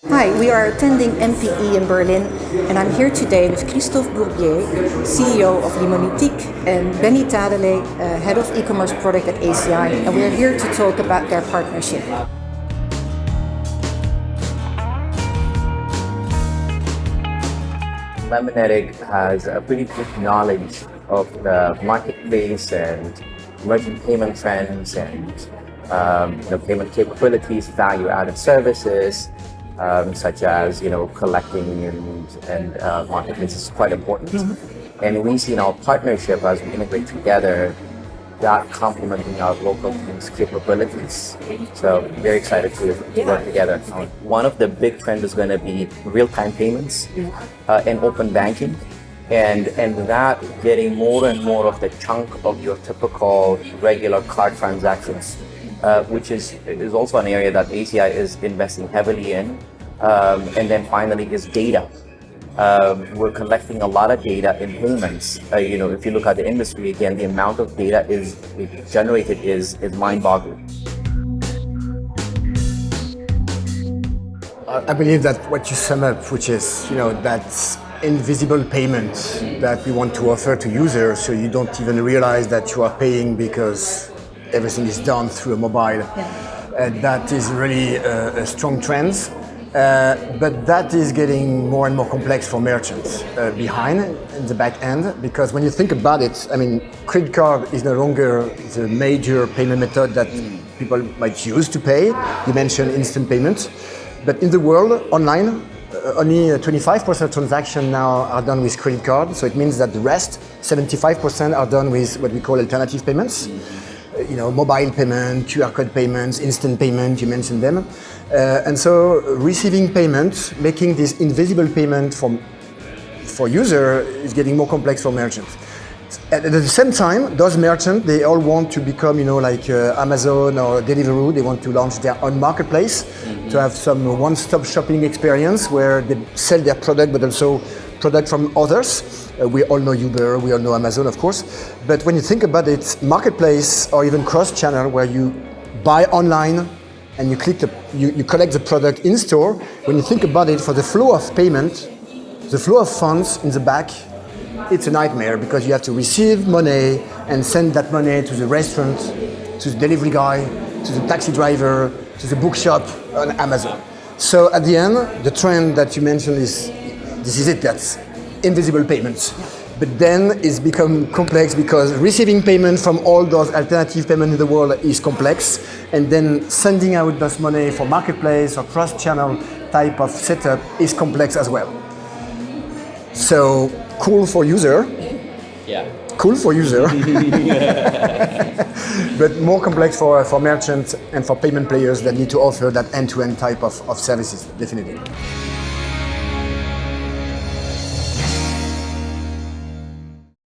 Hi, we are attending MPE in Berlin, and I'm here today with Christophe Bourbier, CEO of Limonetik, and Benny Tadele, Head of eCommerce Product at ACI, and we're here to talk about their partnership. Limonetik has a pretty good knowledge of the marketplace and emerging payment trends and payment capabilities, value-added services, such as collecting and marketplace is quite important. And we see in our partnership as we integrate together that complementing our local team's capabilities. So very excited to work together. One of the big trends is going to be real-time payments and open banking. And that getting more and more of the chunk of your typical regular card transactions, which is also an area that ACI is investing heavily in. And then finally is data. We're collecting a lot of data in payments. If you look at the industry, again, the amount of data generated is mind-boggling. I believe that what you sum up, which is that invisible payment that we want to offer to users, so you don't even realize that you are paying because everything is done through a mobile. That is really a strong trend. But that is getting more and more complex for merchants behind in the back end, because when you think about it, credit card is no longer the major payment method that people might use to pay. You mentioned instant payments, but in the world online, only 25% of transactions now are done with credit card. So it means that the rest, 75%, are done with what we call alternative payments. Mobile payment, QR code payments, instant payment, you mentioned them. And so receiving payment, making this invisible payment for user is getting more complex for merchants. At the same time, those merchants, they all want to become, like Amazon or Deliveroo. They want to launch their own marketplace to have some one-stop shopping experience where they sell their product, but also product from others. We all know Uber, we all know Amazon, of course. But when you think about it, marketplace or even cross-channel, where you buy online and you collect the product in store. When you think about it, for the flow of payment, the flow of funds in the back, it's a nightmare, because you have to receive money and send that money to the restaurant, to the delivery guy, to the taxi driver, to the bookshop on Amazon. So at the end, the trend that you mentioned that's invisible payments. But then it's become complex, because receiving payment from all those alternative payments in the world is complex, and then sending out those money for marketplace or cross-channel type of setup is complex as well. So cool for user. Yeah. Cool for user. But more complex for merchants and for payment players that need to offer that end-to-end type of services, definitely.